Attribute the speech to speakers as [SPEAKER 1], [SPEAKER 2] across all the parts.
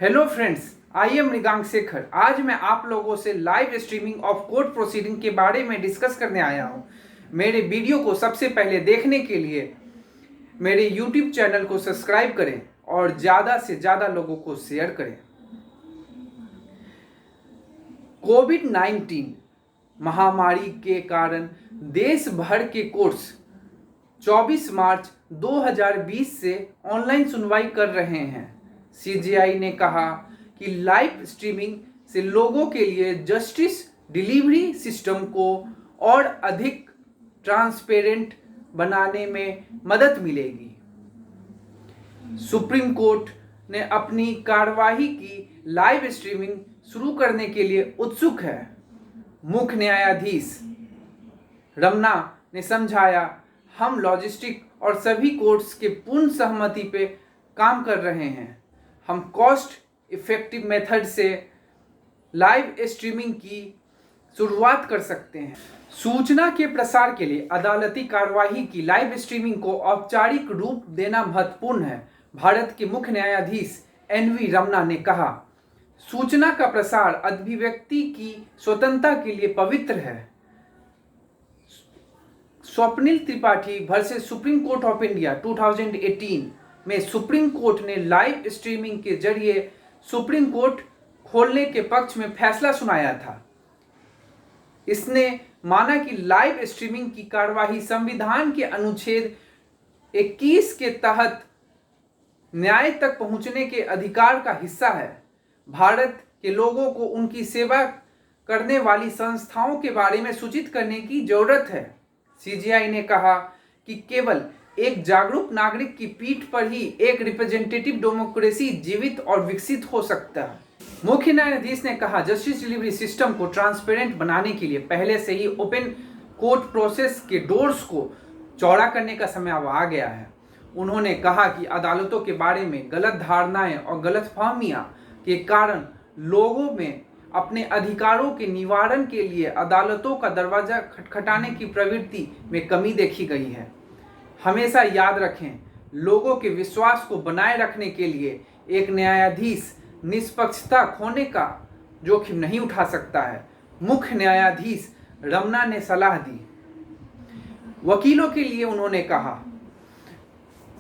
[SPEAKER 1] Hello friends, I am Mrigank Shekhar. आज मैं आप लोगों से live streaming of court proceeding के बारे में डिस्कस करने आया हूं। मेरे वीडियो को सबसे पहले देखने के लिए मेरे यूट्यूब चैनल को सब्सक्राइब करें और ज़्यादा से ज़्यादा लोगों को शेयर करें। कोविड-19 महामारी के कारण देश भर के कोर्ट्स 24 मार्च 2020 से ऑनलाइन सुनवाई कर रहे हैं। सीजेआई ने कहा कि लाइव स्ट्रीमिंग से लोगों के लिए जस्टिस डिलीवरी सिस्टम को और अधिक ट्रांसपेरेंट बनाने में मदद मिलेगी। सुप्रीम कोर्ट ने अपनी कार्यवाही की लाइव स्ट्रीमिंग शुरू करने के लिए उत्सुक है। मुख्य न्यायाधीश रमन्ना ने समझाया, हम लॉजिस्टिक और सभी कोर्ट्स के पूर्ण सहमति पे काम कर रहे हैं। हम कॉस्ट इफेक्टिव मेथड से लाइव स्ट्रीमिंग की शुरुआत कर सकते हैं। सूचना के प्रसार के लिए अदालती कार्यवाही की लाइव स्ट्रीमिंग को औपचारिक रूप देना महत्वपूर्ण है। भारत के मुख्य न्यायाधीश एनवी रमन्ना ने कहा, सूचना का प्रसार अभिव्यक्ति की स्वतंत्रता के लिए पवित्र है। Swapnil Tripathi versus supreme court of India 2018 में सुप्रीम कोर्ट ने लाइव स्ट्रीमिंग के जरिए सुप्रीम कोर्ट खोलने के पक्ष में फैसला सुनाया था। इसने माना कि लाइव स्ट्रीमिंग की कार्यवाही संविधान के अनुच्छेद 21 के तहत न्याय तक पहुंचने के अधिकार का हिस्सा है। भारत के लोगों को उनकी सेवा करने वाली संस्थाओं के बारे में सूचित करने की जरूरत है। सीजेआई ने कहा कि केवल एक जागरूक नागरिक की पीठ पर ही एक रिप्रेजेंटेटिव डेमोक्रेसी जीवित और विकसित हो सकता है। मुख्य न्यायाधीश ने कहा, जस्टिस डिलीवरी सिस्टम को ट्रांसपेरेंट बनाने के लिए पहले से ही ओपन कोर्ट प्रोसेस के डोर्स को चौड़ा करने का समय अब आ गया है। उन्होंने कहा कि अदालतों के बारे में गलत धारणाएं और गलतफहमियां के कारण लोगों में अपने अधिकारों के निवारण के लिए अदालतों का दरवाजा खटखटाने की प्रवृत्ति में कमी देखी गई है। हमेशा याद रखें, लोगों के विश्वास को बनाए रखने के लिए एक न्यायाधीश निष्पक्षता खोने का जोखिम नहीं उठा सकता है। मुख्य न्यायाधीश रमन्ना ने सलाह दी। वकीलों के लिए उन्होंने कहा,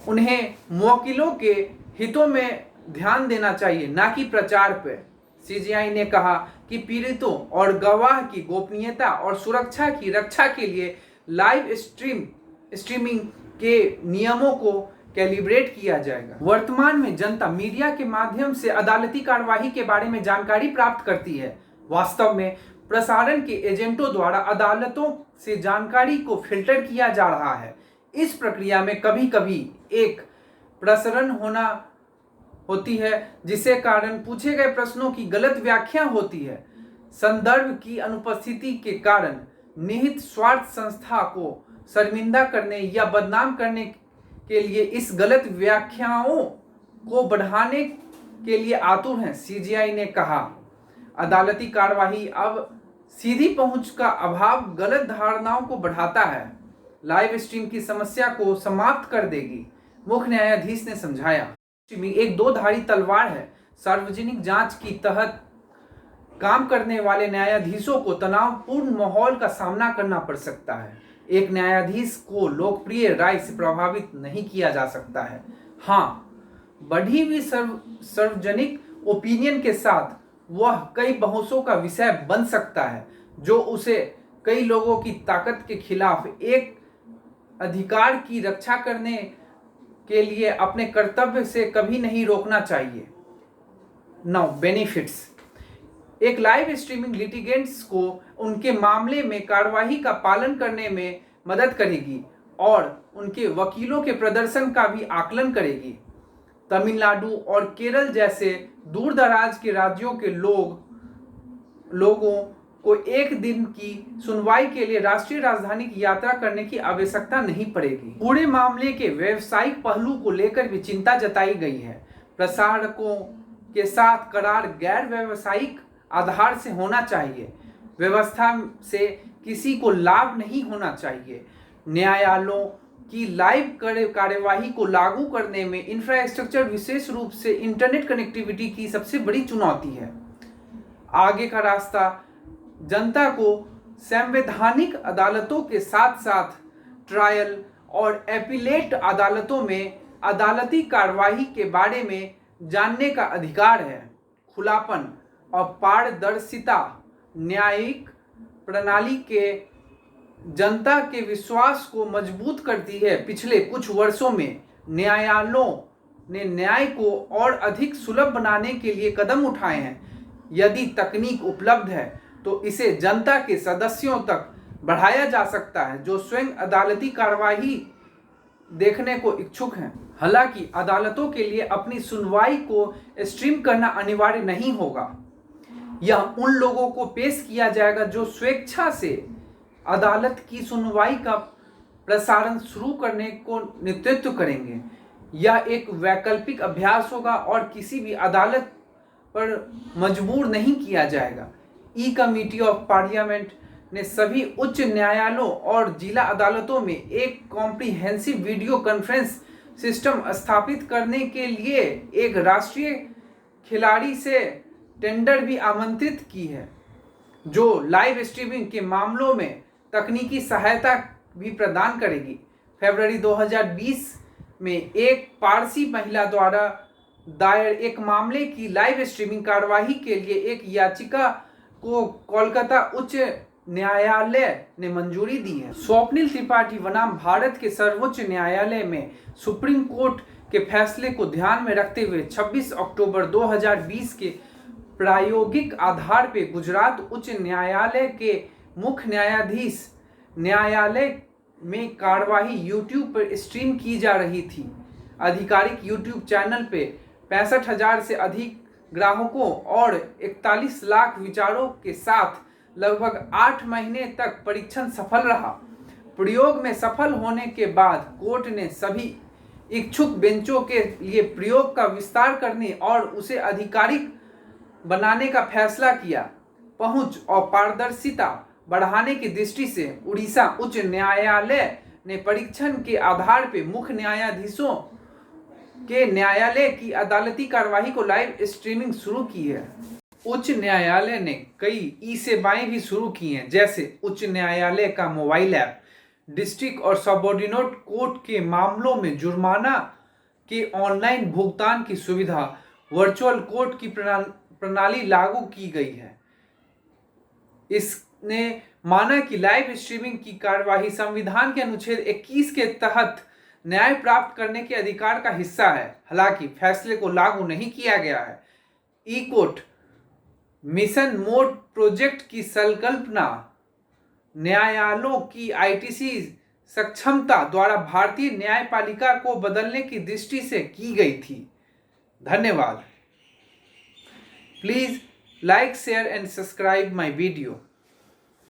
[SPEAKER 1] उन्हें वकीलों के हितों में ध्यान देना चाहिए, ना कि प्रचार पे। सीजेआई ने कहा कि पीड़ितों और गवाह की गोपनीयता और सुरक्षा की रक्षा के लिए लाइव स्ट्रीमिंग के नियमों को कैलिब्रेट किया जाएगा। वर्तमान में जनता मीडिया के माध्यम से अदालती कार्यवाही के बारे में जानकारी प्राप्त करती है। वास्तव में प्रसारण के एजेंटों द्वारा अदालतों से जानकारी को फिल्टर किया जा रहा है। इस प्रक्रिया में कभी कभी एक प्रसारण होती है, जिसके कारण पूछे गए प्रश्नों की गलत व्याख्या होती है। संदर्भ की अनुपस्थिति के कारण निहित स्वार्थ संस्था को शर्मिंदा करने या बदनाम करने के लिए इस गलत व्याख्याओं को बढ़ाने के लिए आतुर हैं। सीजेआई ने कहा, अदालती कार्यवाही अब सीधी पहुंच का अभाव गलत धारणाओं को बढ़ाता है, लाइव स्ट्रीम की समस्या को समाप्त कर देगी। मुख्य न्यायाधीश ने समझाया, स्ट्रीमिंग एक दो धारी तलवार है। सार्वजनिक जांच की तहत काम करने वाले न्यायाधीशों को तनावपूर्ण माहौल का सामना करना पड़ सकता है। एक न्यायाधीश को लोकप्रिय राय से प्रभावित नहीं किया जा सकता है। हाँ, बढ़ी हुई सार्वजनिक ओपिनियन के साथ वह कई बहसों का विषय बन सकता है, जो उसे कई लोगों की ताकत के खिलाफ एक अधिकार की रक्षा करने के लिए अपने कर्तव्य से कभी नहीं रोकना चाहिए। Now benefits. एक लाइव स्ट्रीमिंग लिटिगेंट्स को उनके मामले में कार्यवाही का पालन करने में मदद करेगी और उनके वकीलों के प्रदर्शन का भी आकलन करेगी। तमिलनाडु और केरल जैसे दूर दराज के राज्यों के लोगों को एक दिन की सुनवाई के लिए राष्ट्रीय राजधानी की यात्रा करने की आवश्यकता नहीं पड़ेगी। पूरे मामले के व्यावसायिक पहलू को लेकर भी चिंता जताई गई है। प्रसारकों के साथ करार गैर व्यावसायिक आधार से होना चाहिए। व्यवस्था से किसी को लाभ नहीं होना चाहिए। न्यायालयों कि लाइव कार्यवाही को लागू करने में इंफ्रास्ट्रक्चर, विशेष रूप से इंटरनेट कनेक्टिविटी की सबसे बड़ी चुनौती है। आगे का रास्ता जनता को संवैधानिक अदालतों के साथ साथ ट्रायल और एपीलेट अदालतों में अदालती कार्यवाही के बारे में जानने का अधिकार है। खुलापन और पारदर्शिता न्यायिक प्रणाली के जनता के विश्वास को मजबूत करती है। पिछले कुछ वर्षों में न्यायालयों ने न्याय को और अधिक सुलभ बनाने के लिए कदम उठाए हैं। यदि तकनीक उपलब्ध है तो इसे जनता के सदस्यों तक बढ़ाया जा सकता है जो स्वयं अदालती कार्यवाही देखने को इच्छुक हैं। हालांकि अदालतों के लिए अपनी सुनवाई को स्ट्रीम करना अनिवार्य नहीं होगा। यह उन लोगों को पेश किया जाएगा जो स्वेच्छा से अदालत की सुनवाई का प्रसारण शुरू करने को नेतृत्व करेंगे। यह एक वैकल्पिक अभ्यास होगा और किसी भी अदालत पर मजबूर नहीं किया जाएगा। ई कमेटी ऑफ पार्लियामेंट ने सभी उच्च न्यायालयों और जिला अदालतों में एक कॉम्प्रिहेंसिव वीडियो कॉन्फ्रेंस सिस्टम स्थापित करने के लिए एक राष्ट्रीय खिलाड़ी से टेंडर भी आमंत्रित की है, जो लाइव स्ट्रीमिंग के मामलों में तकनीकी सहायता भी प्रदान करेगी। फरवरी 2020 में एक पारसी महिला द्वारा दायर एक मामले की लाइव स्ट्रीमिंग कार्यवाही के लिए एक याचिका को कोलकाता उच्च न्यायालय ने मंजूरी दी है। स्वप्निल त्रिपाठी बनाम भारत के सर्वोच्च न्यायालय में सुप्रीम कोर्ट के फैसले को ध्यान में रखते हुए 26 अक्टूबर 2020 के प्रायोगिक आधार पर गुजरात उच्च न्यायालय के मुख्य न्यायाधीश न्यायालय में कार्यवाही यूट्यूब पर स्ट्रीम की जा रही थी। आधिकारिक यूट्यूब चैनल पे 65,000 से अधिक ग्राहकों और 41 लाख विचारों के साथ लगभग 8 महीने तक परीक्षण सफल रहा। प्रयोग में सफल होने के बाद कोर्ट ने सभी इच्छुक बेंचों के लिए प्रयोग का विस्तार करने और उसे आधिकारिक बनाने का फैसला किया। पहुंच और पारदर्शिता बढ़ाने की दृष्टि से उड़ीसा उच्च न्यायालय ने परीक्षण के आधार पर मुख्य न्यायाधीशों के न्यायालय की अदालती कार्यवाही को लाइव स्ट्रीमिंग शुरू की है। उच्च न्यायालय ने कई ई सेवाएं भी शुरू की हैं, जैसे उच्च न्यायालय का मोबाइल ऐप, डिस्ट्रिक्ट और सबऑर्डिनेट कोर्ट के मामलों में जुर्माना के ऑनलाइन भुगतान की सुविधा, वर्चुअल कोर्ट की प्रणाली लागू की गई है। इसने माना कि लाइव स्ट्रीमिंग की कार्यवाही संविधान के अनुच्छेद 21 के तहत न्याय प्राप्त करने के अधिकार का हिस्सा है। हालांकि फैसले को लागू नहीं किया गया है। ई कोर्ट मिशन मोड प्रोजेक्ट की संकल्पना न्यायालयों की आईटीसी सक्षमता द्वारा भारतीय न्यायपालिका को बदलने की दृष्टि से की गई थी। धन्यवाद। Please like, share and subscribe my video.